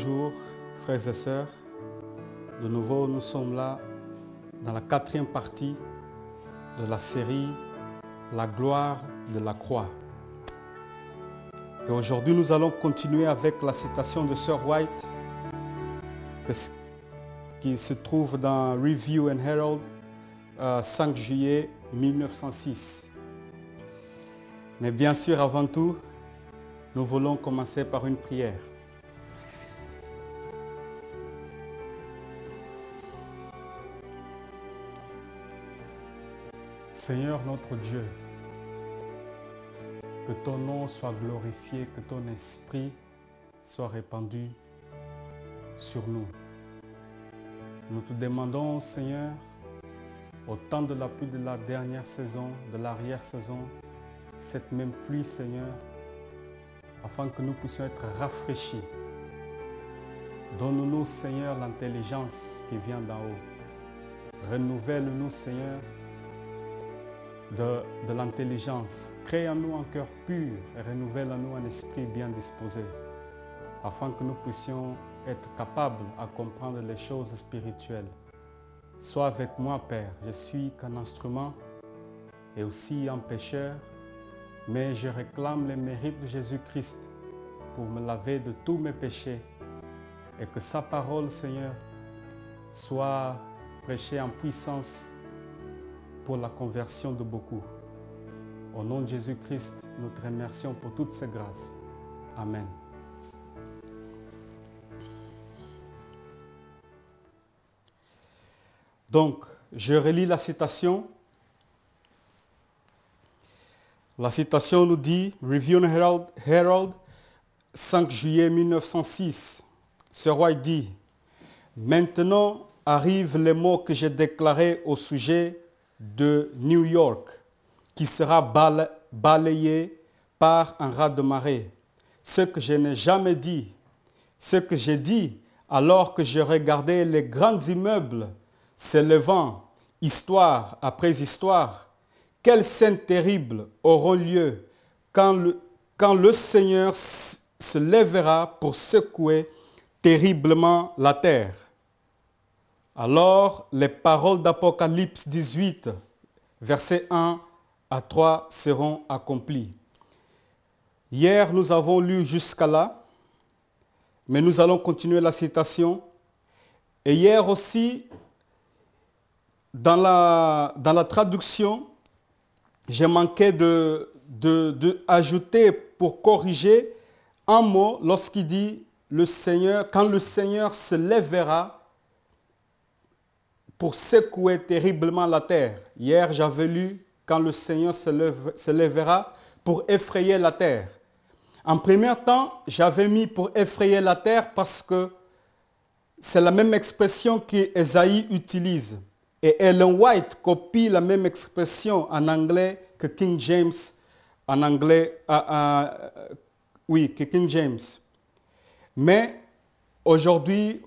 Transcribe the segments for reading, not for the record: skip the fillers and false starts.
Bonjour frères et sœurs, de nouveau nous sommes là dans la 4e partie de la série La gloire de la croix. Et aujourd'hui nous allons continuer avec la citation de Sir White qui se trouve dans Review and Herald 5 juillet 1906. Mais bien sûr avant tout, nous voulons commencer par une prière. Seigneur notre Dieu, que ton nom soit glorifié, que ton esprit soit répandu sur nous. Nous te demandons, Seigneur, au temps de la pluie de la dernière saison, de l'arrière-saison, cette même pluie, Seigneur, afin que nous puissions être rafraîchis. Donne-nous, Seigneur, l'intelligence qui vient d'en haut. Renouvelle-nous, Seigneur, de l'intelligence. Crée en nous un cœur pur et renouvelle en nous un esprit bien disposé, afin que nous puissions être capables à comprendre les choses spirituelles. Sois avec moi, Père. Je suis qu'un instrument et aussi un pécheur, mais je réclame les mérites de Jésus-Christ pour me laver de tous mes péchés et que sa parole, Seigneur, soit prêchée en puissance pour la conversion de beaucoup. Au nom de Jésus-Christ, nous te remercions pour toutes ces grâces. Amen. Donc, je relis la citation. La citation nous dit, Review and Herald, 5 juillet 1906. Sir White dit, « Maintenant arrivent les mots que j'ai déclarés au sujet de New York, qui sera balayé par un raz-de-marée. Ce que je n'ai jamais dit, ce que j'ai dit alors que je regardais les grands immeubles s'élevant, histoire après histoire, quelles scènes terribles auront lieu quand le Seigneur se lèvera pour secouer terriblement la terre. Alors, les paroles d'Apocalypse 18, versets 1 à 3 seront accomplies. Hier, nous avons lu jusqu'à là, mais nous allons continuer la citation. Et hier aussi, dans la traduction, j'ai manqué d'ajouter pour corriger un mot lorsqu'il dit le Seigneur, quand le Seigneur se lèvera pour secouer terriblement la terre. Hier, j'avais lu quand le Seigneur se lèvera pour effrayer la terre. En premier temps, j'avais mis pour effrayer la terre parce que c'est la même expression qu'Ésaïe utilise. Et Ellen White copie la même expression en anglais que King James en anglais, que King James. Mais aujourd'hui,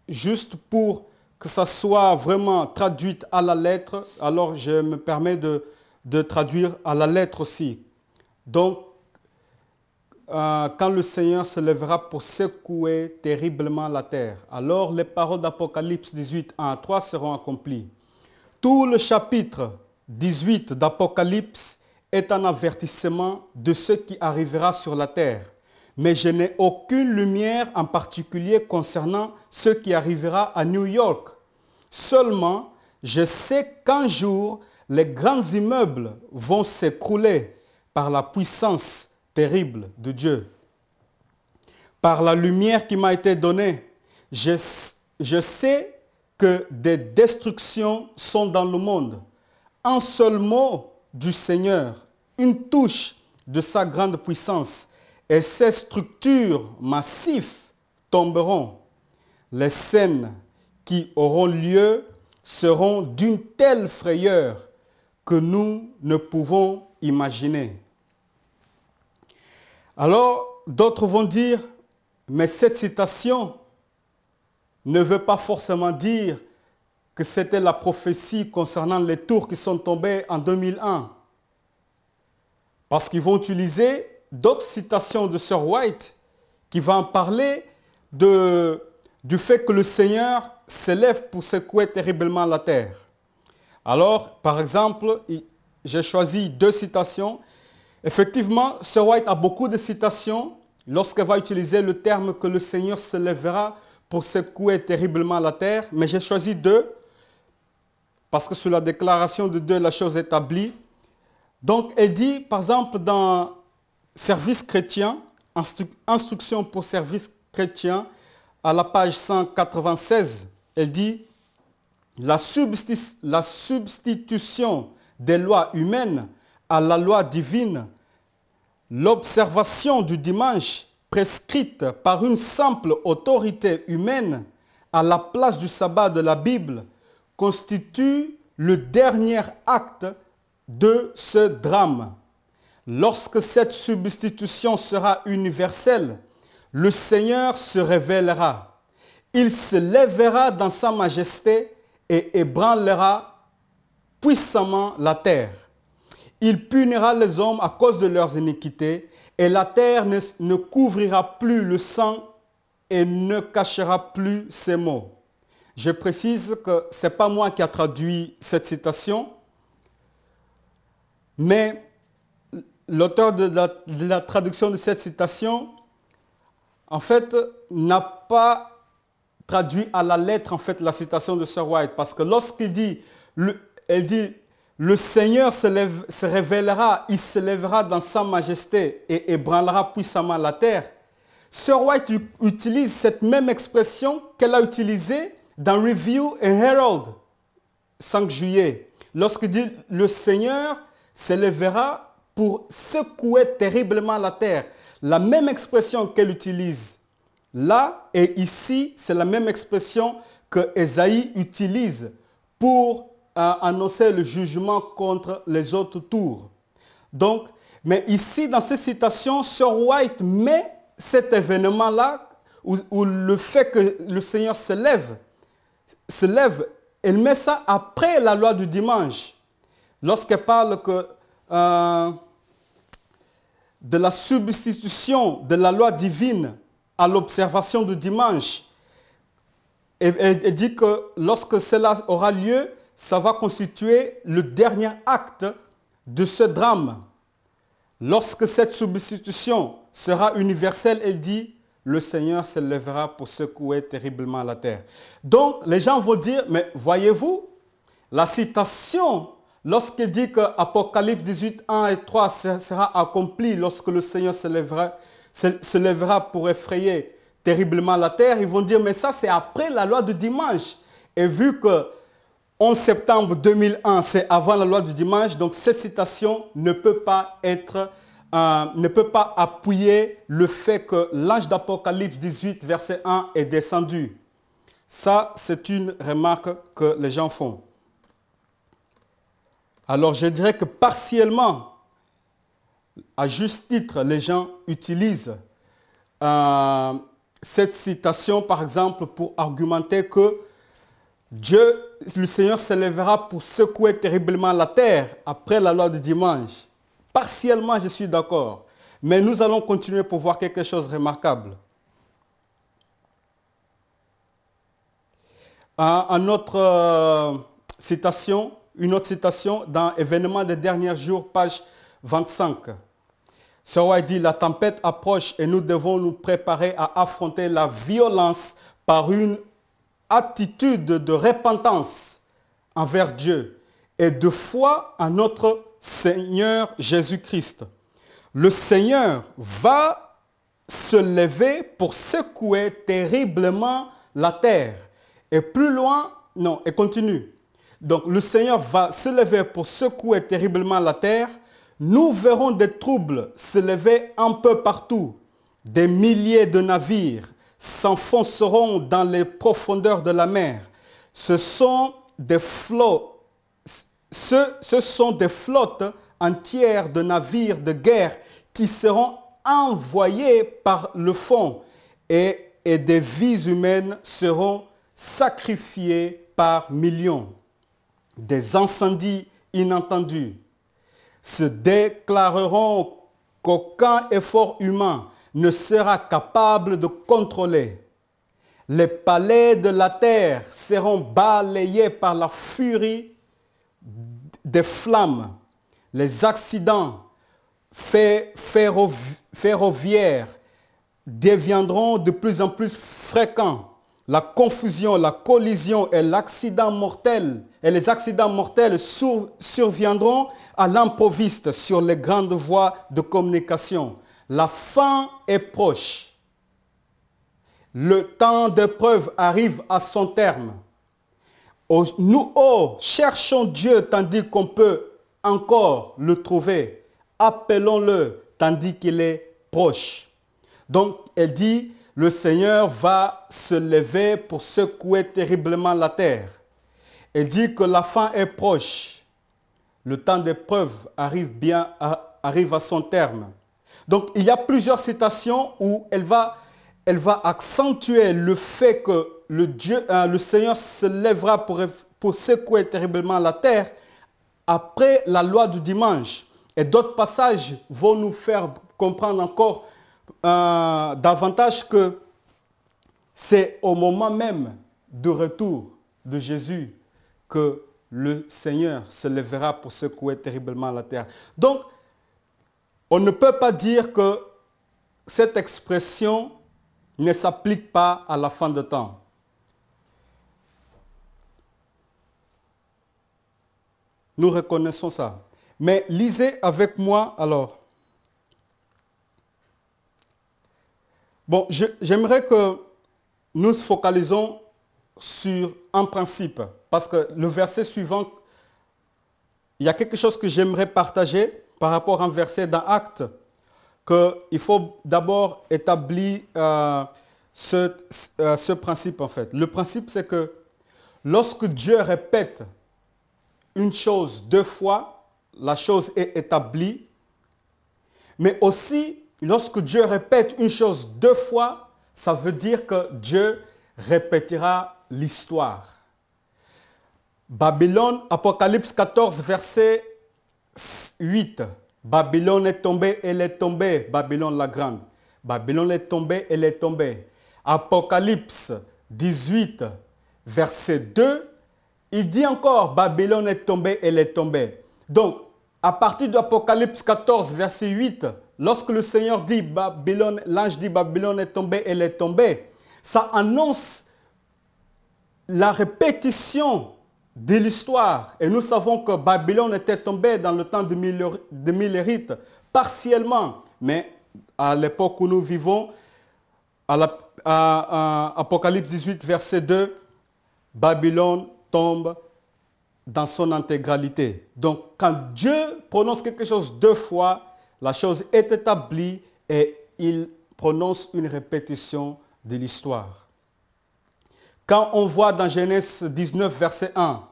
juste pour que ça soit vraiment traduit à la lettre, alors je me permets de traduire à la lettre aussi. Donc, quand le Seigneur se lèvera pour secouer terriblement la terre, alors les paroles d'Apocalypse 18, 1 à 3 seront accomplies. Tout le chapitre 18 d'Apocalypse est un avertissement de ce qui arrivera sur la terre. Mais je n'ai aucune lumière en particulier concernant ce qui arrivera à New York. Seulement, je sais qu'un jour, les grands immeubles vont s'écrouler par la puissance terrible de Dieu. Par la lumière qui m'a été donnée, je sais que des destructions sont dans le monde. Un seul mot du Seigneur, une touche de sa grande puissance, et ces structures massives tomberont. Les scènes qui auront lieu seront d'une telle frayeur que nous ne pouvons imaginer. Alors, d'autres vont dire, mais cette citation ne veut pas forcément dire que c'était la prophétie concernant les tours qui sont tombées en 2001. Parce qu'ils vont utiliser d'autres citations de Sir White qui va en parler du fait que le Seigneur s'élève pour secouer terriblement la terre. Alors, par exemple, j'ai choisi 2 citations. Effectivement, Sir White a beaucoup de citations lorsqu'elle va utiliser le terme que le Seigneur se lèvera pour secouer terriblement la terre. Mais j'ai choisi 2 parce que sur la déclaration de Dieu, la chose est établie. Donc, elle dit, par exemple, dans Service chrétien, Instruction pour service chrétien, à la page 196, elle dit la substitution des lois humaines à la loi divine, l'observation du dimanche prescrite par une simple autorité humaine à la place du sabbat de la Bible constitue le dernier acte de ce drame. Lorsque cette substitution sera universelle, le Seigneur se révélera. Il se lèvera dans sa majesté et ébranlera puissamment la terre. Il punira les hommes à cause de leurs iniquités et la terre ne couvrira plus le sang et ne cachera plus ses maux. Je précise que ce n'est pas moi qui ai traduit cette citation, mais l'auteur de la traduction de cette citation, en fait, n'a pas traduit à la lettre, en fait, la citation de Sir White. Parce que lorsqu'il dit, elle dit, le Seigneur se révélera, il se lèvera dans sa majesté et ébranlera puissamment la terre. Sir White utilise cette même expression qu'elle a utilisée dans Review and Herald, 5 juillet. Lorsqu'il dit, le Seigneur se lèvera pour secouer terriblement la terre. La même expression qu'elle utilise là et ici, c'est la même expression que Ésaïe utilise pour annoncer le jugement contre les autres tours. Donc, mais ici, dans cette citation, Sir White met cet événement-là, où le fait que le Seigneur se lève, elle met ça après la loi du dimanche. Lorsqu'elle parle que de la substitution de la loi divine à l'observation du dimanche, elle dit que lorsque cela aura lieu, ça va constituer le dernier acte de ce drame. Lorsque cette substitution sera universelle, elle dit, le Seigneur se lèvera pour secouer terriblement la terre. Donc, les gens vont dire, mais voyez-vous, la citation, lorsqu'il dit que Apocalypse 18, 1 et 3 sera accompli lorsque le Seigneur se lèvera pour effrayer terriblement la terre, ils vont dire, mais ça c'est après la loi du dimanche. Et vu que 11 septembre 2001, c'est avant la loi du dimanche, donc cette citation ne peut pas appuyer le fait que l'ange d'Apocalypse 18, verset 1 est descendu. Ça, c'est une remarque que les gens font. Alors, je dirais que partiellement, à juste titre, les gens utilisent cette citation, par exemple, pour argumenter que le Seigneur se lèvera pour secouer terriblement la terre après la loi du dimanche. Partiellement, je suis d'accord. Mais nous allons continuer pour voir quelque chose de remarquable. Une autre citation dans Événements des derniers jours, page 25. Sir White dit, la tempête approche et nous devons nous préparer à affronter la violence par une attitude de repentance envers Dieu et de foi en notre Seigneur Jésus-Christ. Le Seigneur va se lever pour secouer terriblement la terre. Et plus loin, non, et continue. Donc le Seigneur va se lever pour secouer terriblement la terre. Nous verrons des troubles se lever un peu partout. Des milliers de navires s'enfonceront dans les profondeurs de la mer. Ce sont des flottes entières de navires de guerre qui seront envoyés par le fond et des vies humaines seront sacrifiées par millions. Des incendies inattendus se déclareront qu'aucun effort humain ne sera capable de contrôler. Les palais de la terre seront balayés par la furie des flammes. Les accidents ferroviaires deviendront de plus en plus fréquents. La confusion, la collision et l'accident mortel et les accidents mortels surviendront à l'improviste sur les grandes voies de communication. La fin est proche. Le temps d'épreuve arrive à son terme. Nous, cherchons Dieu tandis qu'on peut encore le trouver. Appelons-le tandis qu'il est proche. Donc, elle dit, le Seigneur va se lever pour secouer terriblement la terre. Elle dit que la fin est proche. Le temps d'épreuve arrive à son terme. Donc, il y a plusieurs citations où elle va accentuer le fait que le Seigneur se lèvera pour secouer terriblement la terre après la loi du dimanche. Et d'autres passages vont nous faire comprendre encore davantage que c'est au moment même du retour de Jésus que le Seigneur se lèvera pour secouer terriblement la terre. Donc, on ne peut pas dire que cette expression ne s'applique pas à la fin de temps. Nous reconnaissons ça. Mais lisez avec moi alors. Bon, j'aimerais que nous nous focalisons sur un principe. Parce que le verset suivant, il y a quelque chose que j'aimerais partager par rapport à un verset dans Actes, qu'il faut d'abord établir ce principe en fait. Le principe c'est que lorsque Dieu répète une chose deux fois, la chose est établie. Mais aussi, lorsque Dieu répète une chose deux fois, ça veut dire que Dieu répétera l'histoire. Babylone, Apocalypse 14, verset 8. Babylone est tombée, elle est tombée, Babylone la grande. Babylone est tombée, elle est tombée. Apocalypse 18, verset 2, il dit encore, Babylone est tombée, elle est tombée. Donc, à partir d'Apocalypse 14, verset 8, lorsque le Seigneur dit, Babylone, l'ange dit, Babylone est tombée, elle est tombée, ça annonce la répétition de l'histoire. Et nous savons que Babylone était tombée dans le temps de Milérite, partiellement. Mais à l'époque où nous vivons, à Apocalypse 18, verset 2, Babylone tombe dans son intégralité. Donc, quand Dieu prononce quelque chose deux fois, la chose est établie et il prononce une répétition de l'histoire. Quand on voit dans Genèse 19, verset 1,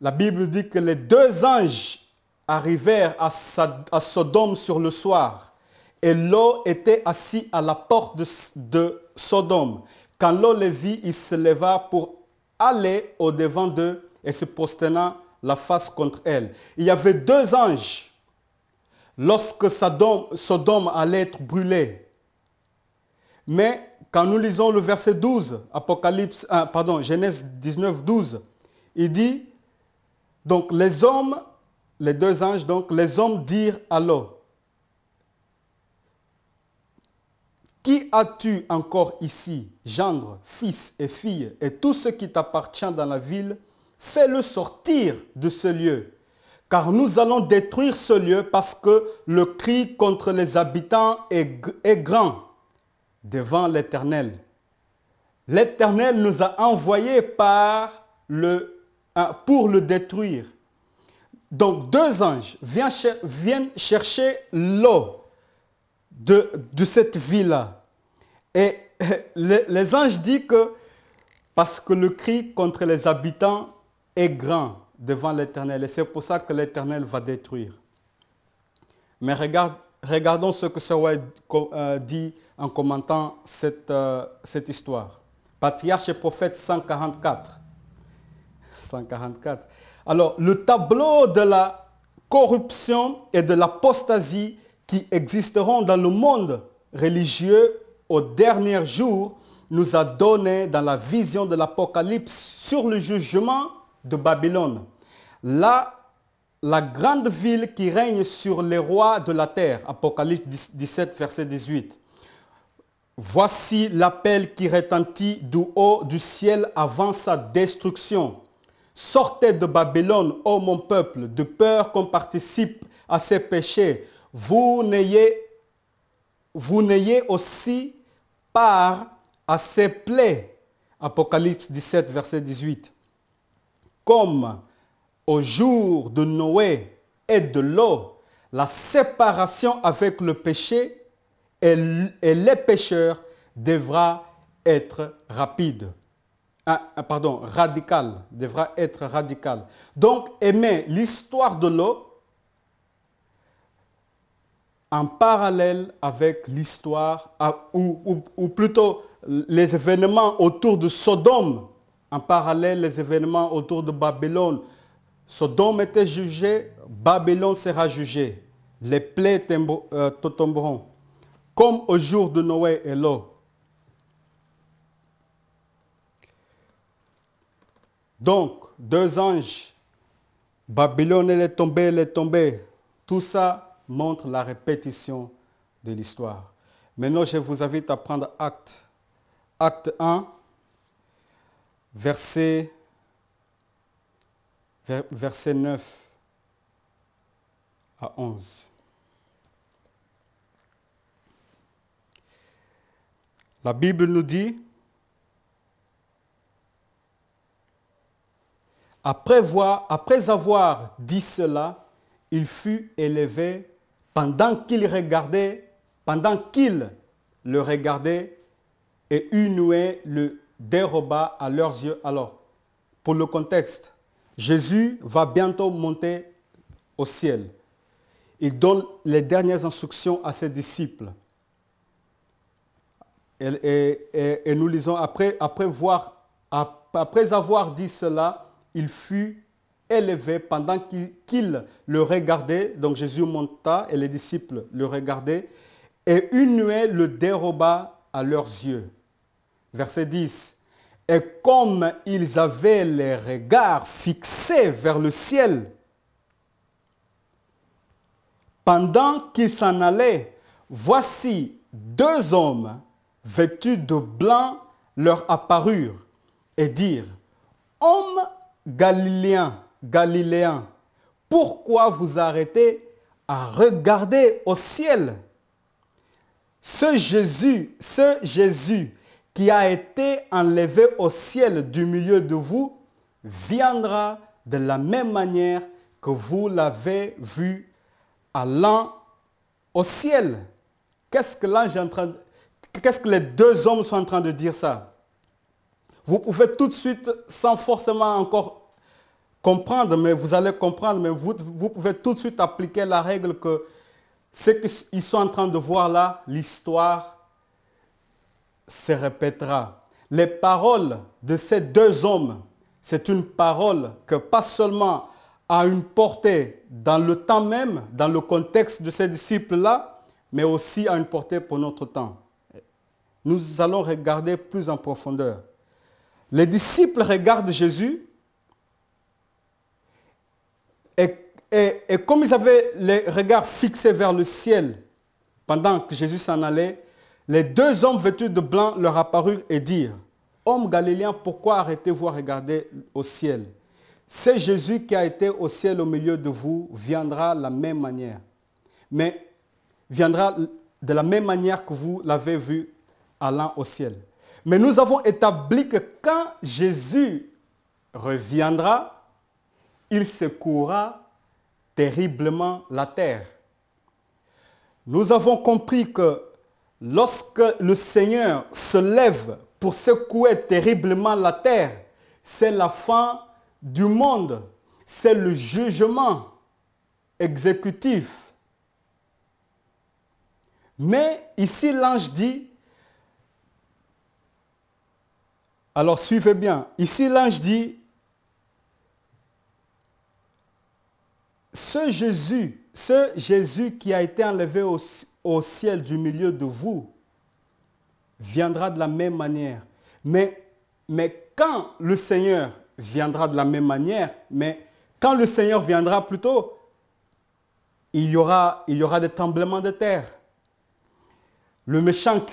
la Bible dit que les deux anges arrivèrent à Sodome sur le soir et Lot était assis à la porte de Sodome. Quand Lot le vit, il se leva pour aller au-devant d'eux et se prosternant la face contre elle. Il y avait deux anges lorsque Sodome allait être brûlée. Mais quand nous lisons le verset 12, Genèse 19, 12, il dit, donc les deux anges, donc les hommes dirent à Lot, qui as-tu encore ici, gendre, fils et fille, et tout ce qui t'appartient dans la ville, fais-le sortir de ce lieu, car nous allons détruire ce lieu parce que le cri contre les habitants est grand devant l'Éternel. L'Éternel nous a envoyés pour le détruire. Donc deux anges viennent chercher l'eau de cette ville-là. Et les anges disent que parce que le cri contre les habitants est grand devant l'Éternel. Et c'est pour ça que l'Éternel va détruire. Mais regardons ce que Sir White dit en commentant cette histoire. Patriarche et prophète 144. 144. Alors, le tableau de la corruption et de l'apostasie qui existeront dans le monde religieux aux derniers jours nous a donné dans la vision de l'Apocalypse sur le jugement de Babylone. Là, la grande ville qui règne sur les rois de la terre. Apocalypse 17, verset 18. Voici l'appel qui retentit du haut du ciel avant sa destruction. Sortez de Babylone, ô mon peuple, de peur qu'on participe à ses péchés. Vous n'ayez aussi part à ses plaies. Apocalypse 17, verset 18. Comme au jour de Noé et de l'eau, la séparation avec le péché et les pécheurs devra être rapide. Radical, devra être radical. Donc, aimer l'histoire de l'eau en parallèle avec l'histoire, ou plutôt les événements autour de Sodome, en parallèle les événements autour de Babylone. Sodome était jugé, Babylone sera jugée. Les plaies tomberont, comme au jour de Noé et l'eau. Donc, deux anges, Babylone elle est tombée. Tout ça montre la répétition de l'histoire. Maintenant, je vous invite à prendre Acte 1, verset 9 à 11. La Bible nous dit, après avoir dit cela, il fut élevé pendant qu'il le regardait, et une nuée le déroba à leurs yeux. Alors, pour le contexte, Jésus va bientôt monter au ciel. Il donne les dernières instructions à ses disciples. Et nous lisons, après avoir dit cela, il fut élevé pendant qu'il le regardait. Donc Jésus monta et les disciples le regardaient. Et une nuée le déroba à leurs yeux. Verset 10. Et comme ils avaient les regards fixés vers le ciel, pendant qu'ils s'en allaient, voici deux hommes vêtus de blanc leur apparurent et dirent, « Hommes Galiléens, pourquoi vous arrêtez à regarder au ciel? Ce Jésus qui a été enlevé au ciel du milieu de vous viendra de la même manière que vous l'avez vu allant au ciel. » Qu'est-ce que les deux hommes sont en train de dire ça? Vous pouvez tout de suite, sans forcément encore comprendre, mais vous allez comprendre, mais vous pouvez tout de suite appliquer la règle que ce qu'ils sont en train de voir là, l'histoire se répétera. Les paroles de ces deux hommes, c'est une parole que pas seulement a une portée dans le temps même, dans le contexte de ces disciples-là, mais aussi a une portée pour notre temps. Nous allons regarder plus en profondeur. Les disciples regardent Jésus et comme ils avaient les regards fixés vers le ciel pendant que Jésus s'en allait, les deux hommes vêtus de blanc leur apparurent et dirent, « Hommes galiléens, pourquoi arrêtez-vous à regarder au ciel? C'est Jésus qui a été au ciel au milieu de vous, viendra de la même manière. Mais viendra de la même manière que vous l'avez vu allant au ciel. Mais nous avons établi que quand Jésus reviendra, il secouera terriblement la terre. Nous avons compris que lorsque le Seigneur se lève pour secouer terriblement la terre, c'est la fin du monde, c'est le jugement exécutif. Mais ici l'ange dit, alors suivez bien, ici l'ange dit, ce Jésus qui a été enlevé au ciel du milieu de vous, viendra de la même manière. Mais quand le Seigneur viendra de la même manière, mais quand le Seigneur viendra plutôt, il y aura des tremblements de terre. Le méchant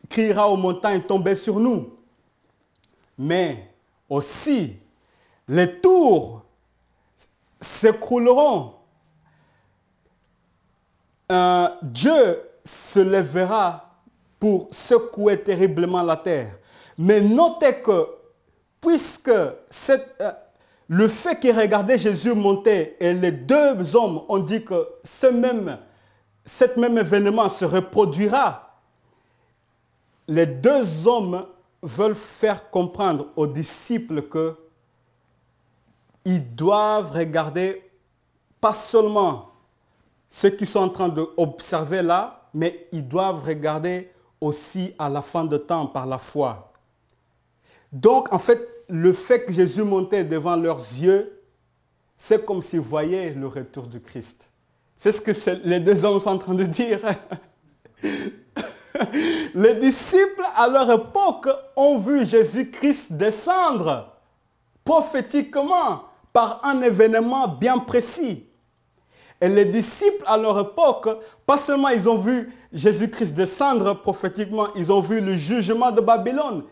criera aux montagnes tomber sur nous. Mais aussi, les tours s'écrouleront. Dieu se lèvera pour secouer terriblement la terre. Mais notez que, puisque le fait qu'il regardait Jésus monter et les deux hommes ont dit que cet même événement se reproduira, les deux hommes veulent faire comprendre aux disciples que ils doivent regarder pas seulement ceux qui sont en train d'observer là, mais ils doivent regarder aussi à la fin de temps par la foi. Donc, en fait, le fait que Jésus montait devant leurs yeux, c'est comme s'ils voyaient le retour du Christ. C'est ce que les deux hommes sont en train de dire. Les disciples, à leur époque, ont vu Jésus-Christ descendre prophétiquement par un événement bien précis. Et les disciples, à leur époque, pas seulement ils ont vu Jésus-Christ descendre prophétiquement, ils ont vu le jugement de Babylone.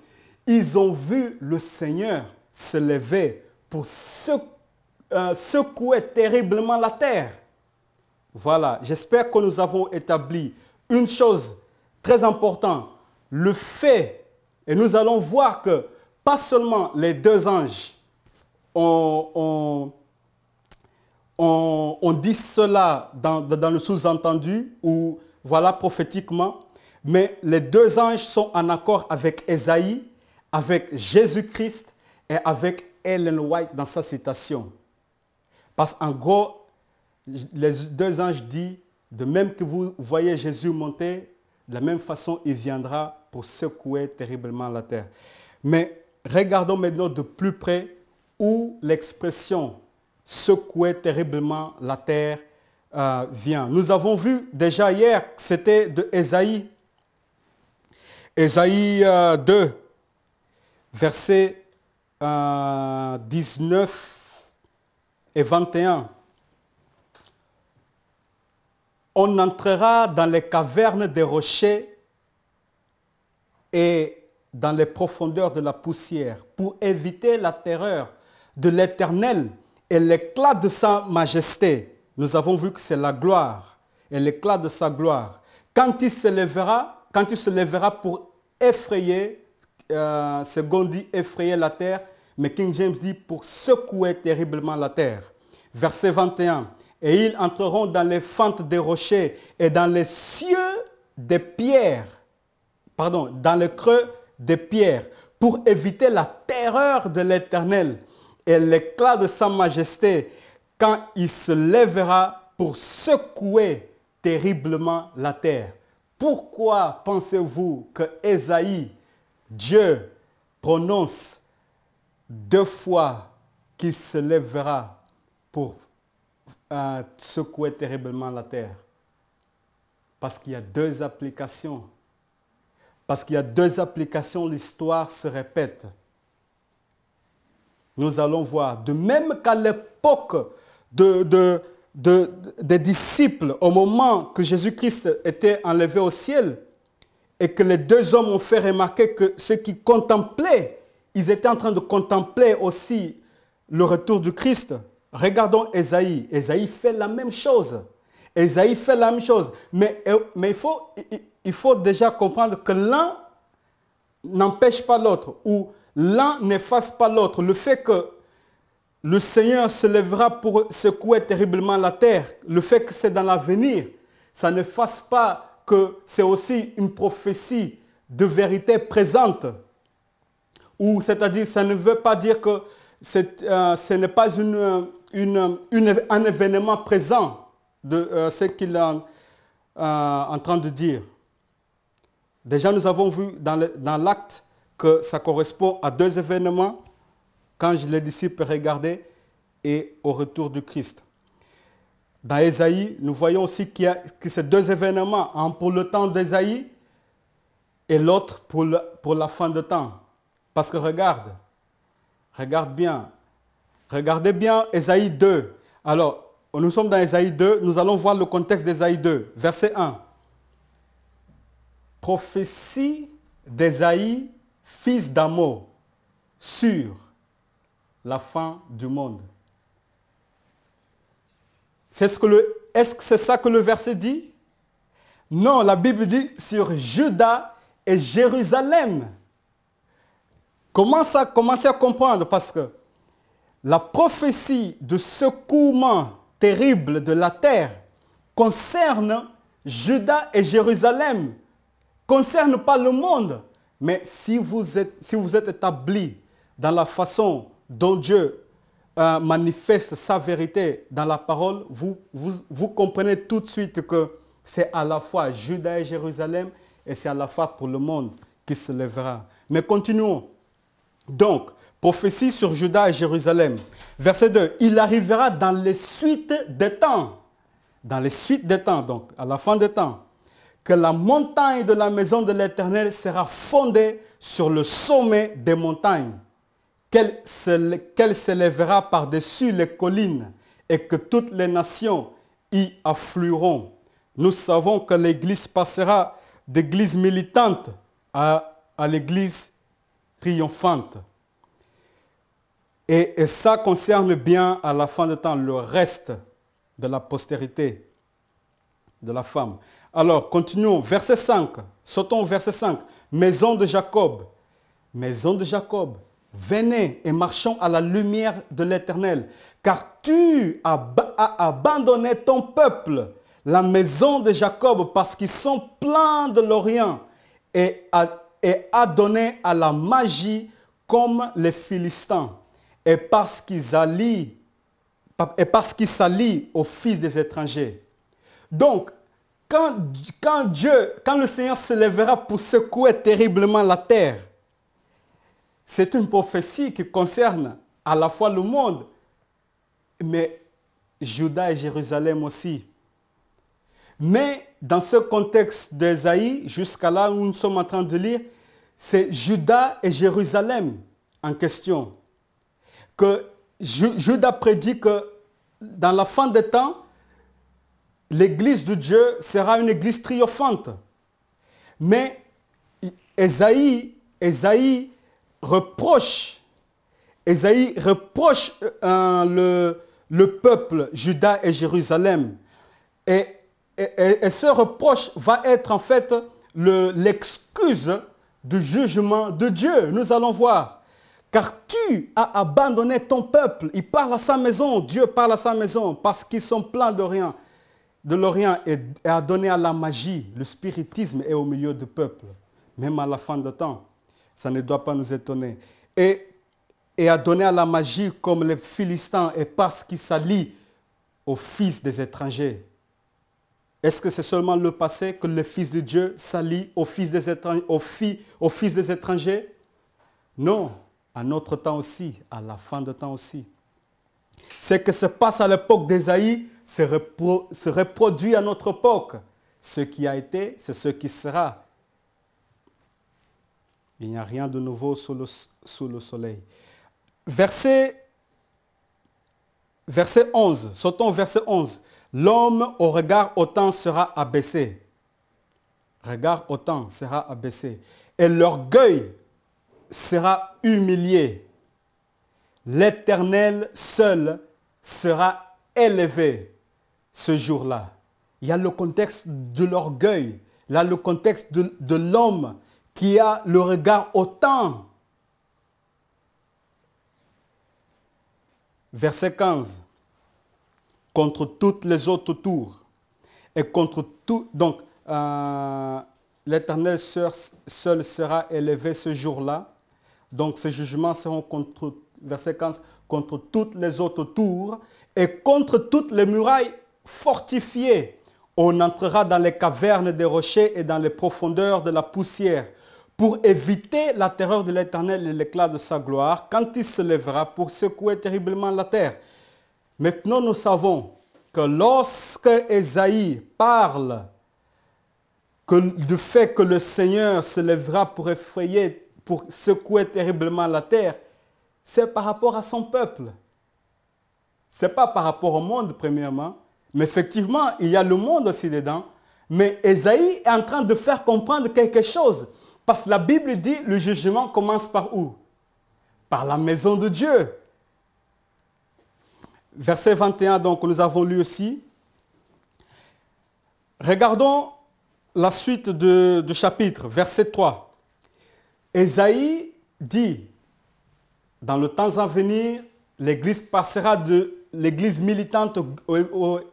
Ils ont vu le Seigneur se lever pour secouer terriblement la terre. Voilà, j'espère que nous avons établi une chose très importante. Le fait, et nous allons voir que pas seulement les deux anges ont dit cela dans le sous-entendu ou voilà prophétiquement, mais les deux anges sont en accord avec Ésaïe, avec Jésus-Christ et avec Ellen White dans sa citation. Parce qu'en gros, les deux anges disent, de même que vous voyez Jésus monter, de la même façon, il viendra pour secouer terriblement la terre. Mais regardons maintenant de plus près où l'expression secouer terriblement la terre vient. Nous avons vu déjà hier que c'était de Ésaïe. Ésaïe 2, versets 19 et 21. On entrera dans les cavernes des rochers et dans les profondeurs de la poussière pour éviter la terreur de l'Éternel et l'éclat de sa majesté. Nous avons vu que c'est la gloire et l'éclat de sa gloire. Quand il se lèvera pour effrayer, second dit effrayer la terre, mais King James dit pour secouer terriblement la terre. Verset 21. Et ils entreront dans les fentes des rochers et dans les cieux des pierres, dans le creux des pierres, pour éviter la terreur de l'Éternel et l'éclat de sa majesté, quand il se lèvera pour secouer terriblement la terre. Pourquoi pensez-vous que Ésaïe, Dieu, prononce deux fois qu'il se lèvera pour secouer terriblement la terre? Parce qu'il y a deux applications. Parce qu'il y a deux applications, l'histoire se répète. Nous allons voir. De même qu'à l'époque des disciples, au moment que Jésus-Christ était enlevé au ciel, et que les deux hommes ont fait remarquer que ceux qui contemplaient, ils étaient en train de contempler aussi le retour du Christ. Regardons Ésaïe. Ésaïe fait la même chose. Ésaïe fait la même chose. Mais il faut déjà comprendre que l'un n'empêche pas l'autre, ou l'un n'efface pas l'autre. Le fait que le Seigneur se lèvera pour secouer terriblement la terre, le fait que c'est dans l'avenir, ça n'efface pas que c'est aussi une prophétie de vérité présente. Ou c'est-à-dire, ça ne veut pas dire que ce n'est pas un événement présent de ce qu'il est en train de dire. Déjà, nous avons vu dans l'acte que ça correspond à deux événements, quand les disciples regardaient et au retour du Christ. Dans Ésaïe, nous voyons aussi que ces deux événements, pour le temps d'Ésaïe, et l'autre pour la fin de temps. Parce que regarde bien, regardez bien Ésaïe 2. Alors, nous sommes dans Ésaïe 2, nous allons voir le contexte d'Ésaïe 2, verset 1. Prophétie d'Ésaïe, fils d'Amos, sur la fin du monde. Est-ce que c'est ça que le verset dit? Non, la Bible dit sur Juda et Jérusalem. Commencez à comprendre parce que la prophétie de secouement terrible de la terre concerne Juda et Jérusalem, concerne pas le monde. Mais si vous êtes établi dans la façon dont Dieu manifeste sa vérité dans la parole, vous comprenez tout de suite que c'est à la fois Juda et Jérusalem et c'est à la fois pour le monde qui se lèvera. Mais continuons. Donc, prophétie sur Juda et Jérusalem. Verset 2. Il arrivera dans les suites des temps. Dans les suites des temps, donc à la fin des temps, que la montagne de la maison de l'Éternel sera fondée sur le sommet des montagnes, qu'elle s'élèvera par-dessus les collines et que toutes les nations y afflueront. Nous savons que l'Église passera d'église militante à l'Église triomphante. Et ça concerne bien à la fin de temps le reste de la postérité de la femme. Alors, continuons. Verset 5. Sautons au verset 5. Maison de Jacob. Maison de Jacob. Venez et marchons à la lumière de l'Éternel. Car tu as abandonné ton peuple, la maison de Jacob, parce qu'ils sont pleins de l'Orient et a donné à la magie comme les Philistins. Et parce qu'ils s'allient aux fils des étrangers. Donc, quand le Seigneur se lèvera pour secouer terriblement la terre, c'est une prophétie qui concerne à la fois le monde, mais Juda et Jérusalem aussi. Mais dans ce contexte d'Ésaïe, jusqu'à là où nous sommes en train de lire, c'est Juda et Jérusalem en question. Que Juda prédit que dans la fin des temps, l'église de Dieu sera une église triomphante. Mais Ésaïe reproche le peuple Juda et Jérusalem. Et ce reproche va être en fait l'excuse du jugement de Dieu. Nous allons voir. Car tu as abandonné ton peuple. Il parle à sa maison. Dieu parle à sa maison parce qu'ils sont pleins de l'Orient et a donné à la magie. Le spiritisme est au milieu du peuple. Même à la fin de temps. Ça ne doit pas nous étonner. Et a donné à la magie comme les Philistins et parce qu'ils s'allient aux fils des étrangers. Est-ce que c'est seulement le passé que les fils de Dieu s'allient aux fils des étrangers? Non. À notre temps aussi, à la fin de temps aussi. Ce que se passe à l'époque d'Ésaïe se reproduit à notre époque. Ce qui a été, c'est ce qui sera. Il n'y a rien de nouveau sous le soleil. Verset 11, sautons au verset 11. L'homme au regard hautain sera abaissé. Regard hautain sera abaissé. Et l'orgueil sera humilié. L'Éternel seul sera élevé ce jour-là. Il y a le contexte de l'orgueil. Il y a le contexte de l'homme qui a le regard hautain. Verset 15. Contre toutes les autres tours. Et contre tout. Donc, l'Éternel seul sera élevé ce jour-là. Donc, ces jugements seront contre, verset 15, contre toutes les autres tours et contre toutes les murailles fortifiées. On entrera dans les cavernes des rochers et dans les profondeurs de la poussière pour éviter la terreur de l'Éternel et l'éclat de sa gloire quand il se lèvera pour secouer terriblement la terre. Maintenant, nous savons que lorsque Ésaïe parle du fait que le Seigneur se lèvera pour effrayer, pour secouer terriblement la terre, c'est par rapport à son peuple. Ce n'est pas par rapport au monde, premièrement, mais effectivement, il y a le monde aussi dedans. Mais Ésaïe est en train de faire comprendre quelque chose. Parce que la Bible dit, le jugement commence par où? Par la maison de Dieu. Verset 21, donc, nous avons lu aussi. Regardons la suite du chapitre, verset 3. Ésaïe dit, dans le temps à venir, l'Église passera de l'Église militante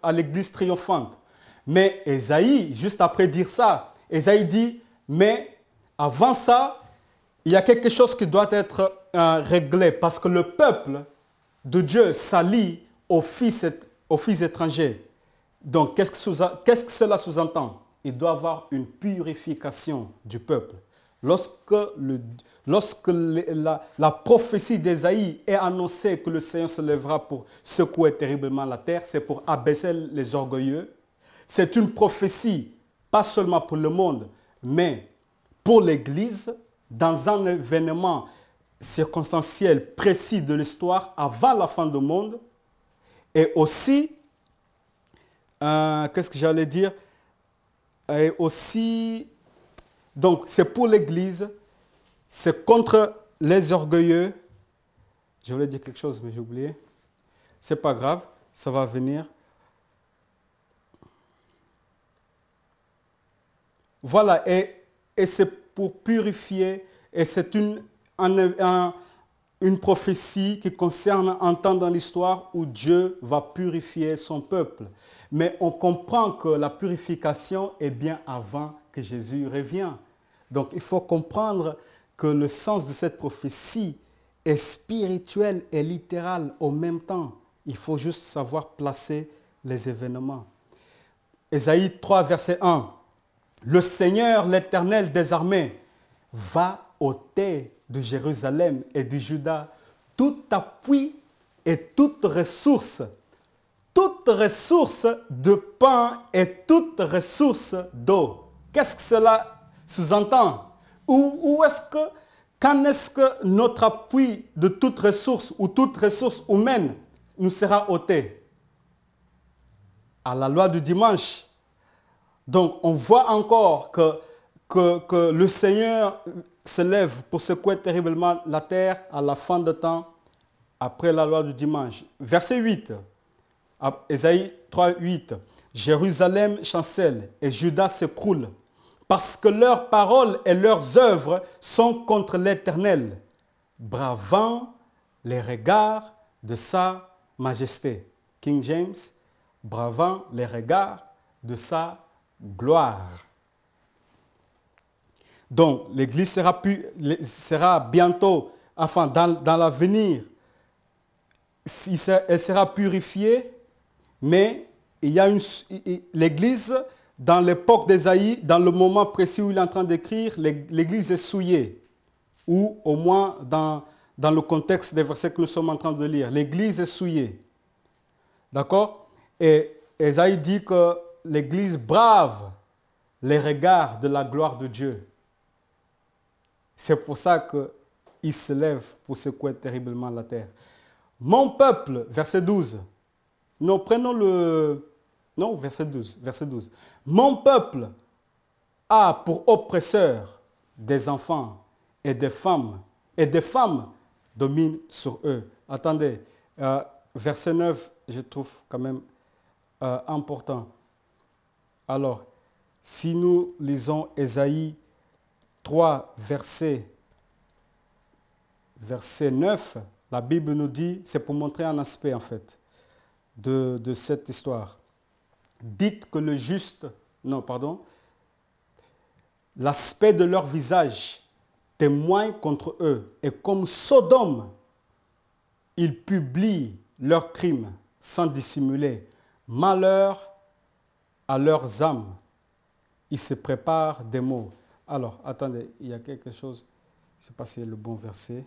à l'Église triomphante. Mais Ésaïe, juste après dire ça, Ésaïe dit, mais avant ça, il y a quelque chose qui doit être réglé parce que le peuple de Dieu s'allie aux fils étrangers. Donc, qu'est-ce que cela sous-entend? Il doit y avoir une purification du peuple. Lorsque la prophétie d'Ésaïe est annoncée que le Seigneur se lèvera pour secouer terriblement la terre, c'est pour abaisser les orgueilleux. C'est une prophétie, pas seulement pour le monde, mais pour l'Église, dans un événement circonstanciel précis de l'histoire avant la fin du monde. Et aussi, qu'est-ce que j'allais dire? Et aussi, donc c'est pour l'Église, c'est contre les orgueilleux. Je voulais dire quelque chose, mais j'ai oublié. C'est pas grave, ça va venir. Voilà, et c'est pour purifier, et c'est une prophétie qui concerne un temps dans l'histoire où Dieu va purifier son peuple. Mais on comprend que la purification est bien avant que Jésus revienne. Donc il faut comprendre que le sens de cette prophétie est spirituel et littéral en même temps. Il faut juste savoir placer les événements. Ésaïe 3, verset 1. Le Seigneur, l'Éternel des armées, va ôter de Jérusalem et de Juda tout appui et toute ressource de pain et toute ressource d'eau. Qu'est-ce que cela sous-entend? Quand est-ce que notre appui de toute ressource ou toute ressource humaine nous sera ôté? À la loi du dimanche. Donc, on voit encore que le Seigneur se lève pour secouer terriblement la terre à la fin de temps, après la loi du dimanche. Verset 8, Ésaïe 3, 8. Jérusalem chancelle et Juda s'écroule, parce que leurs paroles et leurs œuvres sont contre l'Éternel, bravant les regards de sa majesté. King James, bravant les regards de sa gloire. Donc, l'Église sera bientôt, enfin, dans l'avenir, elle sera purifiée, mais il y a l'Église, dans l'époque d'Ésaïe, dans le moment précis où il est en train d'écrire, l'Église est souillée. Ou au moins dans le contexte des versets que nous sommes en train de lire. L'Église est souillée. D'accord? Et Ésaïe dit que l'Église brave les regards de la gloire de Dieu. C'est pour ça qu'il se lève pour secouer terriblement la terre. Mon peuple, verset 12. Non, prenons le... Non, verset 12. Verset 12. Mon peuple a pour oppresseurs des enfants et des femmes dominent sur eux. Attendez, verset 9, je trouve quand même important. Alors, si nous lisons Ésaïe 3, verset 9, la Bible nous dit, c'est pour montrer un aspect en fait de cette histoire. Dites que le juste, non pardon, l'aspect de leur visage témoigne contre eux et comme Sodome, ils publient leurs crimes sans dissimuler. Malheur à leurs âmes. Ils se préparent des mots. Alors, attendez, il y a quelque chose. Je ne sais pas si c'est le bon verset.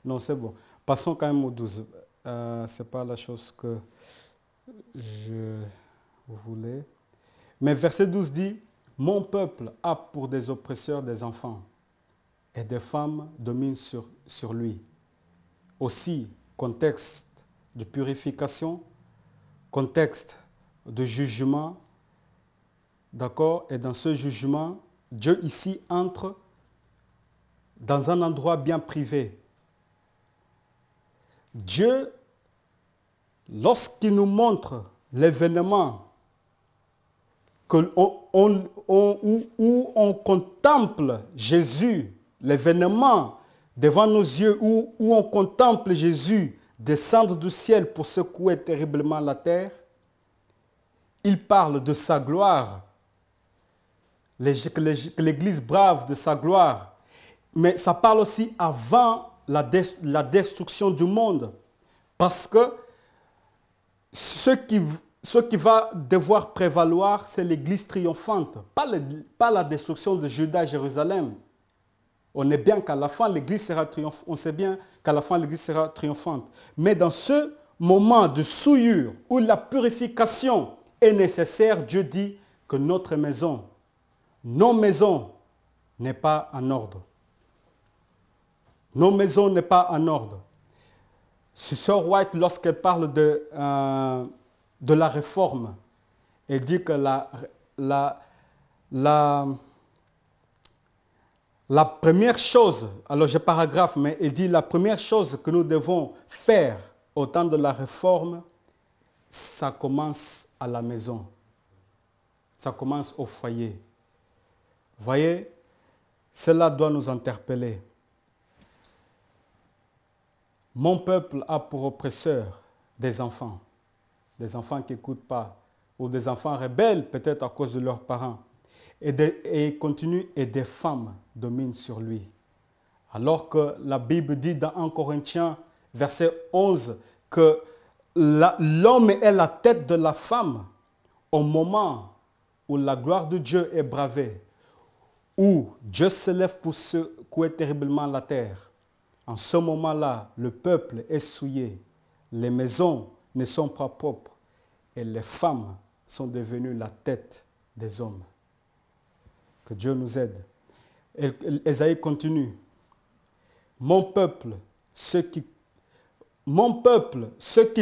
Non, c'est bon. Passons quand même au 12. Ce n'est pas la chose que je vous voulez. Mais verset 12 dit, « Mon peuple a pour des oppresseurs des enfants, et des femmes dominent sur lui. » Aussi, contexte de purification, contexte de jugement, d'accord? Et dans ce jugement, Dieu ici entre dans un endroit bien privé. Dieu, lorsqu'il nous montre l'événement où on contemple Jésus, l'événement devant nos yeux, où on contemple Jésus descendre du ciel pour secouer terriblement la terre, il parle de sa gloire, que l'Église brave de sa gloire, mais ça parle aussi avant la destruction du monde, parce que ce qui va devoir prévaloir, c'est l'Église triomphante, pas la destruction de Juda et Jérusalem. On est bien qu'à la fin, l'Église sera triomphante. On sait bien qu'à la fin, l'Église sera triomphante. Mais dans ce moment de souillure, où la purification est nécessaire, Dieu dit que notre maison, nos maisons, n'est pas en ordre. Nos maisons n'est pas en ordre. Sœur White, lorsqu'elle parle de la réforme, elle dit que la première chose, alors j'ai paragraphe, mais elle dit la première chose que nous devons faire au temps de la réforme, ça commence à la maison. Ça commence au foyer. Vous voyez, cela doit nous interpeller. Mon peuple a pour oppresseur des enfants qui n'écoutent pas, ou des enfants rebelles peut-être à cause de leurs parents. Et continue, et des femmes dominent sur lui. Alors que la Bible dit dans 1 Corinthiens, verset 11, que l'homme est la tête de la femme au moment où la gloire de Dieu est bravée, où Dieu se lève pour secouer terriblement la terre. En ce moment-là, le peuple est souillé, les maisons ne sont pas propres et les femmes sont devenues la tête des hommes. Que Dieu nous aide. Ésaïe continue. Mon peuple, ceux qui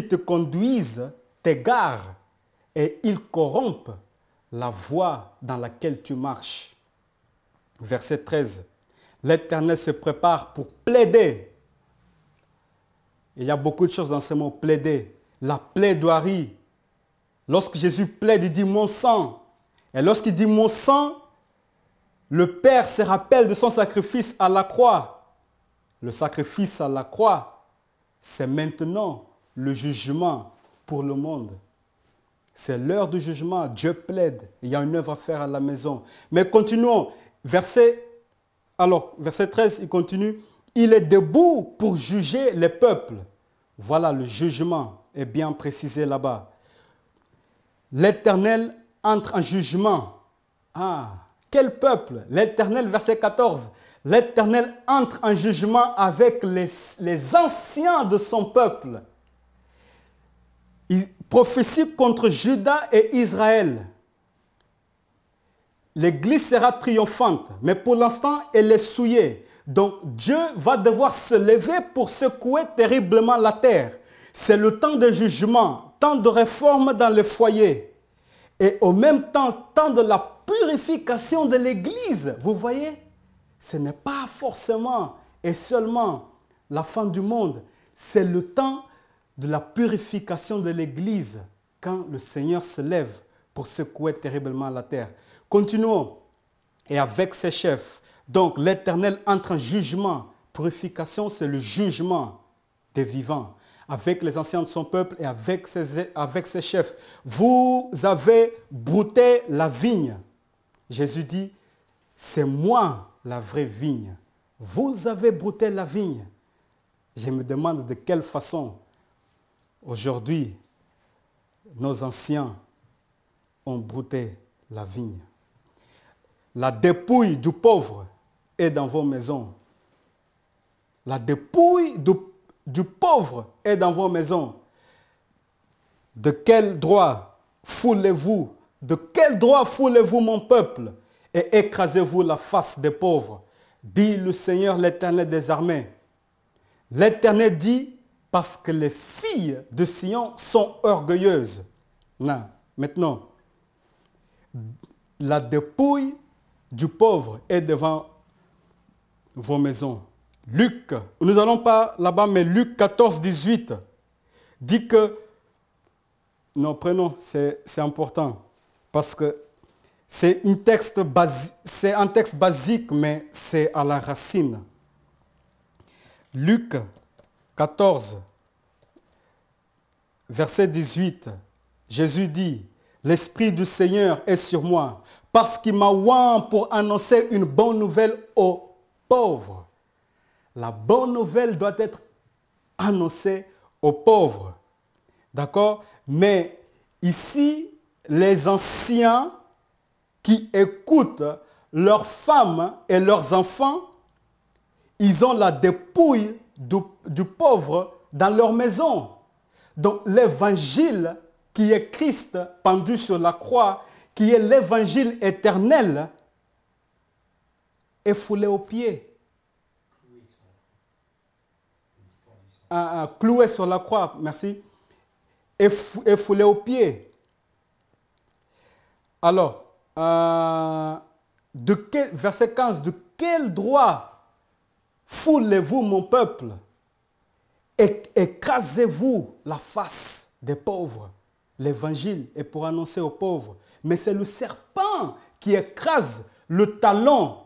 te conduisent t'égarent et ils corrompent la voie dans laquelle tu marches. Verset 13. L'Éternel se prépare pour plaider. Il y a beaucoup de choses dans ce mot plaider. La plaidoirie. Lorsque Jésus plaide, il dit mon sang. Et lorsqu'il dit mon sang, le Père se rappelle de son sacrifice à la croix. Le sacrifice à la croix, c'est maintenant le jugement pour le monde. C'est l'heure du jugement. Dieu plaide. Il y a une œuvre à faire à la maison. Mais continuons. Verset 13, il continue. Il est debout pour juger les peuples. Voilà, le jugement est bien précisé là-bas. L'Éternel entre en jugement. Ah, quel peuple? L'Éternel, verset 14. L'Éternel entre en jugement avec les anciens de son peuple. Il prophétie contre Juda et Israël. L'Église sera triomphante, mais pour l'instant, elle est souillée. Donc Dieu va devoir se lever pour secouer terriblement la terre. C'est le temps de jugement, temps de réforme dans les foyers. Et au même temps, temps de la purification de l'Église. Vous voyez, ce n'est pas forcément et seulement la fin du monde. C'est le temps de la purification de l'Église quand le Seigneur se lève pour secouer terriblement la terre. Continuons. Et avec ses chefs. Donc l'Éternel entre en jugement. Purification, c'est le jugement des vivants. Avec les anciens de son peuple et avec ses chefs. Vous avez brouté la vigne. Jésus dit, c'est moi la vraie vigne. Vous avez brouté la vigne. Je me demande de quelle façon aujourd'hui nos anciens ont brouté la vigne. La dépouille du pauvre est dans vos maisons. La dépouille du pauvre est dans vos maisons. De quel droit foulez-vous, de quel droit foulez-vous mon peuple et écrasez-vous la face des pauvres, dit le Seigneur l'Éternel des armées. L'Éternel dit, parce que les filles de Sion sont orgueilleuses. Non. Maintenant, la dépouille du pauvre est devant vos maisons. Luc, nous n'allons pas là-bas, mais Luc 14, 18 dit que, non, prenons, c'est important, parce que c'est un texte basique, mais c'est à la racine. Luc 14, verset 18, Jésus dit, « L'Esprit du Seigneur est sur moi, parce qu'il m'a oint pour annoncer une bonne nouvelle aux pauvres. » La bonne nouvelle doit être annoncée aux pauvres. D'accord? Mais ici, les anciens qui écoutent leurs femmes et leurs enfants, ils ont la dépouille du pauvre dans leur maison. Donc l'évangile qui est Christ pendu sur la croix, qui est l'évangile éternel, est foulé aux pieds. Cloué sur la croix, merci, et foulé aux pieds. Alors, verset 15, de quel droit foulez-vous mon peuple et écrasez-vous la face des pauvres? L'évangile est pour annoncer aux pauvres, mais c'est le serpent qui écrase le talon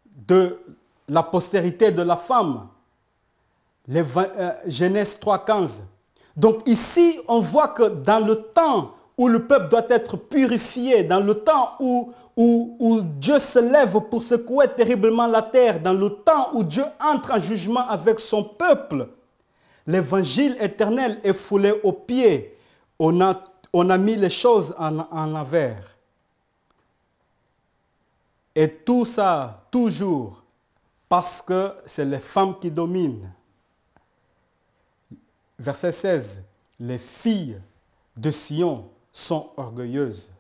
de la postérité de la femme. Genèse 3,15. Donc ici, on voit que dans le temps où le peuple doit être purifié, dans le temps où Dieu se lève pour secouer terriblement la terre, dans le temps où Dieu entre en jugement avec son peuple, l'évangile éternel est foulé aux pieds. On a mis les choses en envers. Et tout ça, toujours, parce que c'est les femmes qui dominent. Verset 16, les filles de Sion sont orgueilleuses.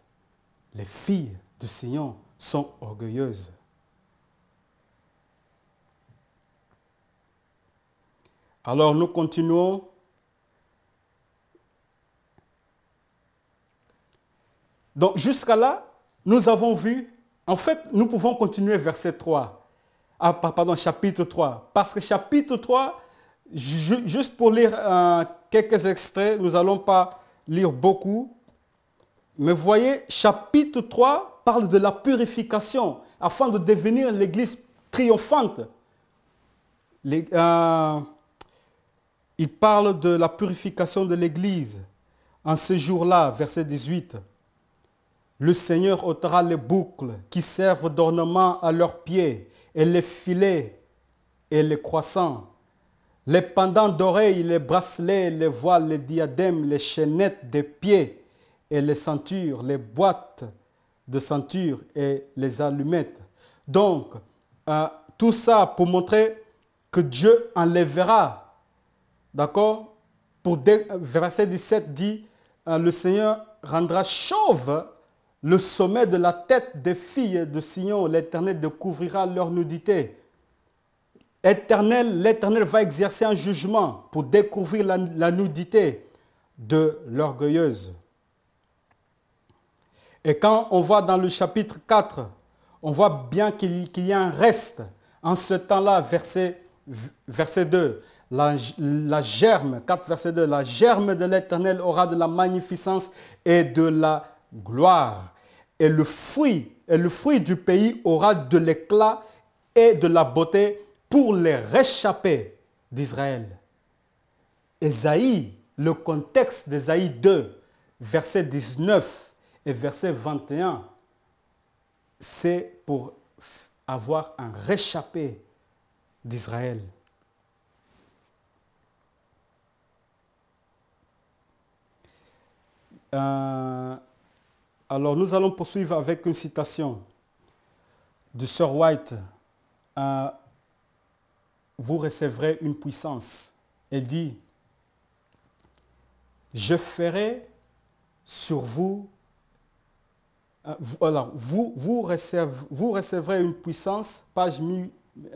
Les filles de Sion sont orgueilleuses. Alors nous continuons. Donc jusqu'à là, nous avons vu, en fait, nous pouvons continuer verset 3. Chapitre 3. Parce que chapitre 3, juste pour lire quelques extraits, nous n'allons pas lire beaucoup. Mais voyez, chapitre 3 parle de la purification afin de devenir l'église triomphante. Il parle de la purification de l'église. En ce jour-là, verset 18, le Seigneur ôtera les boucles qui servent d'ornement à leurs pieds et les filets et les croissants, les pendants d'oreilles, les bracelets, les voiles, les diadèmes, les chaînettes des pieds et les ceintures, les boîtes de ceinture et les allumettes. Donc, tout ça pour montrer que Dieu enlèvera. D'accord? Verset 17 dit, le Seigneur rendra chauve le sommet de la tête des filles de Sion. L'Éternel découvrira leur nudité. L'Éternel va exercer un jugement pour découvrir la nudité de l'orgueilleuse. Et quand on voit dans le chapitre 4, on voit bien qu'il y a un reste. En ce temps-là, verset 2, la germe, 4 verset 2, la germe de l'Éternel aura de la magnificence et de la gloire. Et le fruit du pays aura de l'éclat et de la beauté pour les réchappés d'Israël. Ésaïe, le contexte d'Ésaïe 2, verset 19 et verset 21, c'est pour avoir un réchappé d'Israël. Alors nous allons poursuivre avec une citation de Sir White. Vous recevrez une puissance. Elle dit, je ferai sur vous, voilà, vous recevrez une puissance, page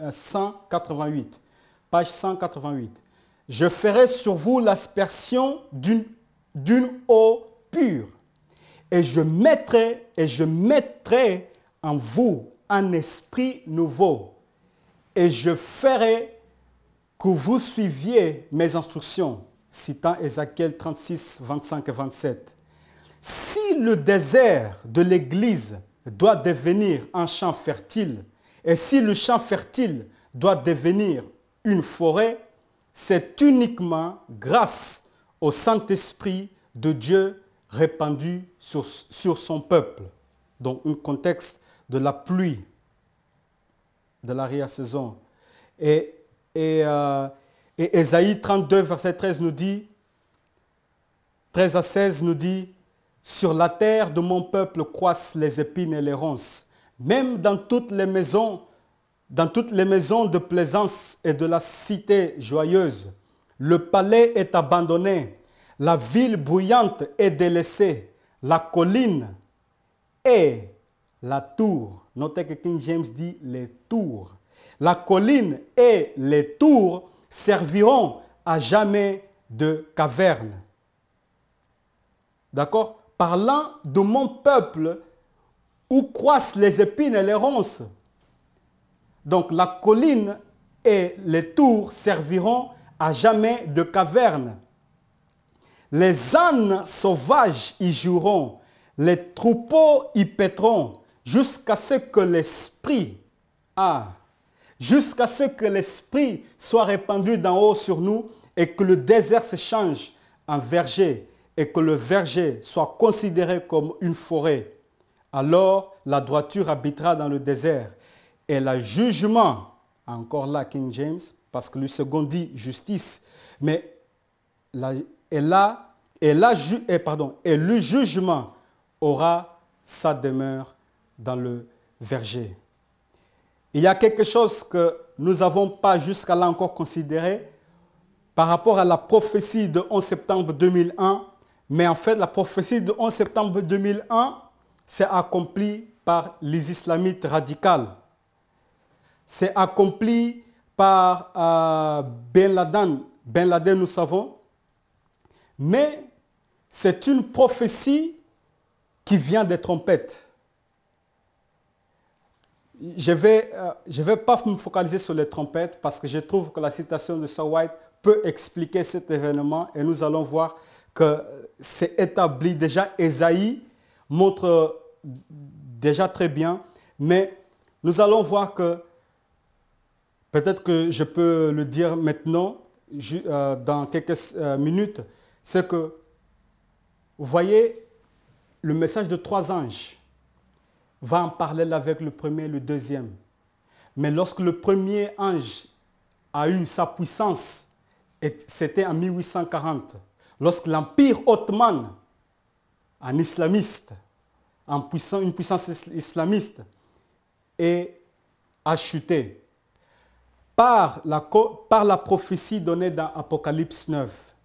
188. Page 188. Je ferai sur vous l'aspersion d'une eau pure, et je mettrai en vous un esprit nouveau, et je ferai que vous suiviez mes instructions, citant Ézéchiel 36, 25 et 27. Si le désert de l'Église doit devenir un champ fertile, et si le champ fertile doit devenir une forêt, c'est uniquement grâce au Saint-Esprit de Dieu répandu sur son peuple. Donc, un contexte de la pluie, de l'arrière-saison. Et Ésaïe 32, verset 13 nous dit, 13 à 16 nous dit, « Sur la terre de mon peuple croissent les épines et les ronces, même dans toutes les maisons de plaisance et de la cité joyeuse. Le palais est abandonné, la ville bruyante est délaissée, la colline et la tour. » Notez que King James dit les tours. La colline et les tours serviront à jamais de caverne. D'accord? Parlant de mon peuple où croissent les épines et les ronces. Donc la colline et les tours serviront à jamais de caverne. Les ânes sauvages y joueront, les troupeaux y paîtront, jusqu'à ce que l'esprit soit répandu d'en haut sur nous et que le désert se change en verger et que le verger soit considéré comme une forêt. Alors la droiture habitera dans le désert et le jugement, encore là King James, parce que le second dit justice, mais le jugement aura sa demeure dans le verger. Il y a quelque chose que nous n'avons pas jusqu'à là encore considéré par rapport à la prophétie de 11 septembre 2001, mais en fait la prophétie de 11 septembre 2001 s'est accomplie par les islamites radicales. C'est accompli par Ben Laden. Ben Laden, nous savons. Mais c'est une prophétie qui vient des trompettes. Je vais pas me focaliser sur les trompettes parce que je trouve que la citation de Sir White peut expliquer cet événement et nous allons voir que c'est établi. Déjà, Ésaïe montre déjà très bien, mais nous allons voir que, peut-être que je peux le dire maintenant, dans quelques minutes, c'est que, vous voyez, le message de 3 anges va en parallèle avec le premier et le deuxième. Mais lorsque le premier ange a eu sa puissance, c'était en 1840, lorsque l'Empire ottoman, un islamiste, une puissance islamiste, a chuté par la prophétie donnée dans Apocalypse 9.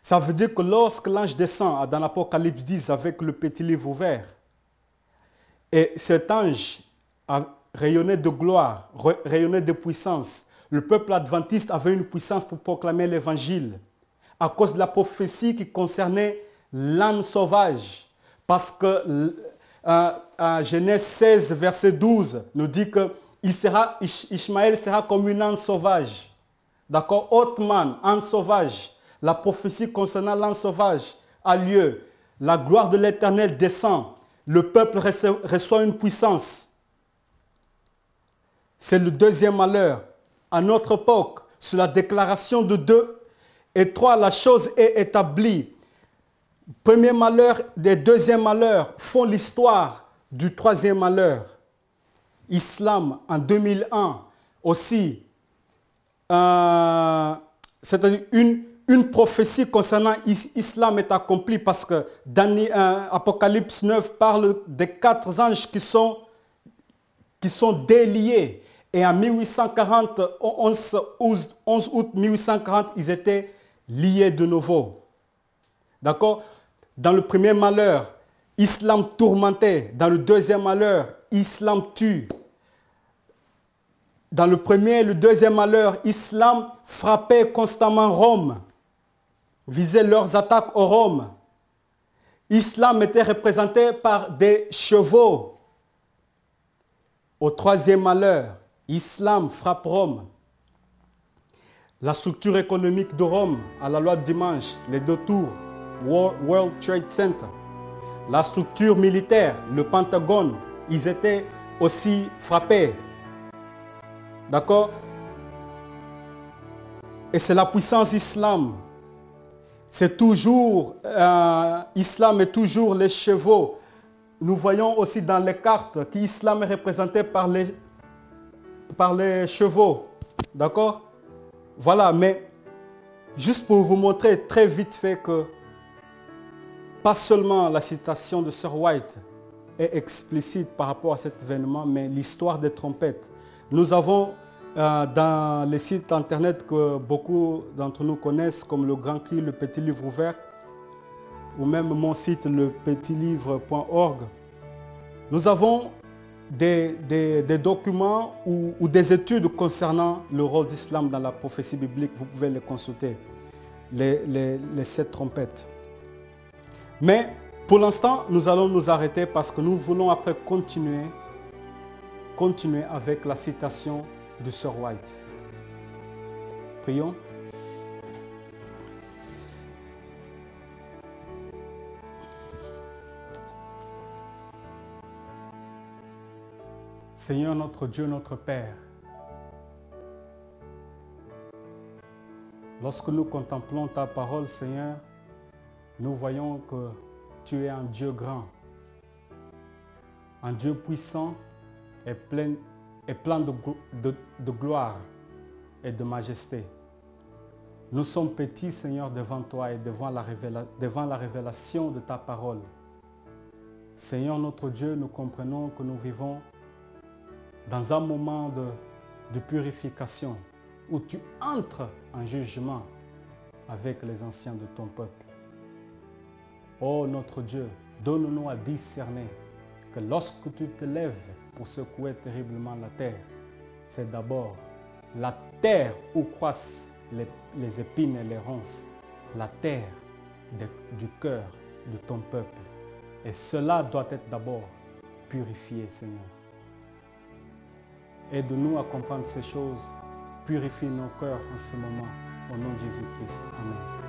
Ça veut dire que lorsque l'ange descend dans l'Apocalypse 10 avec le petit livre ouvert, et cet ange a rayonné de gloire, rayonné de puissance, le peuple adventiste avait une puissance pour proclamer l'évangile à cause de la prophétie qui concernait l'âne sauvage. Parce que Genèse 16, verset 12, nous dit que Ishmaël sera comme une âne sauvage. D'accord? Otman, âne sauvage. La prophétie concernant l'âne sauvage a lieu. La gloire de l'Éternel descend. Le peuple reçoit une puissance. C'est le deuxième malheur. À notre époque, sur la déclaration de 2 et 3, la chose est établie. Premier malheur, des deuxièmes malheurs font l'histoire du troisième malheur. Islam en 2001 aussi, c'est-à-dire une prophétie concernant l'islam est accomplie parce que dans Apocalypse 9 parle des 4 anges qui sont déliés. Et en 1840, 11 août 1840, ils étaient liés de nouveau. D'accord? Dans le premier malheur, Islam tourmentait. Dans le deuxième malheur, Islam tue. Dans le premier et le deuxième malheur, Islam frappait constamment Rome, visait leurs attaques au Rome. Islam était représenté par des chevaux. Au troisième malheur, Islam frappe Rome. La structure économique de Rome, à la loi de dimanche, les deux tours, World Trade Center. La structure militaire, le Pentagone, ils étaient aussi frappés. D'accord? Et c'est la puissance islam. C'est toujours, islam est toujours les chevaux. Nous voyons aussi dans les cartes qu'islam est représenté par les chevaux. D'accord? Voilà, mais juste pour vous montrer très vite fait que pas seulement la citation de Sir White est explicite par rapport à cet événement, mais l'histoire des trompettes. Nous avons dans les sites internet que beaucoup d'entre nous connaissent, comme le Grand Cri, le Petit Livre Ouvert, ou même mon site, lepetitslivre.org, nous avons des documents ou des études concernant le rôle d'islam dans la prophétie biblique. Vous pouvez les consulter, les 7 trompettes. Mais pour l'instant, nous allons nous arrêter parce que nous voulons après continuer avec la citation de Sir White. Prions. Seigneur notre Dieu, notre Père, lorsque nous contemplons ta parole, Seigneur, nous voyons que tu es un Dieu grand, un Dieu puissant et plein de gloire et de majesté. Nous sommes petits, Seigneur, devant toi et devant la révélation de ta parole. Seigneur notre Dieu, nous comprenons que nous vivons dans un moment de purification où tu entres en jugement avec les anciens de ton peuple. Oh notre Dieu, donne-nous à discerner que lorsque tu te lèves pour secouer terriblement la terre, c'est d'abord la terre où croissent les épines et les ronces, la terre du cœur de ton peuple. Et cela doit être d'abord purifié, Seigneur. Aide-nous à comprendre ces choses. Purifie nos cœurs en ce moment. Au nom de Jésus-Christ. Amen.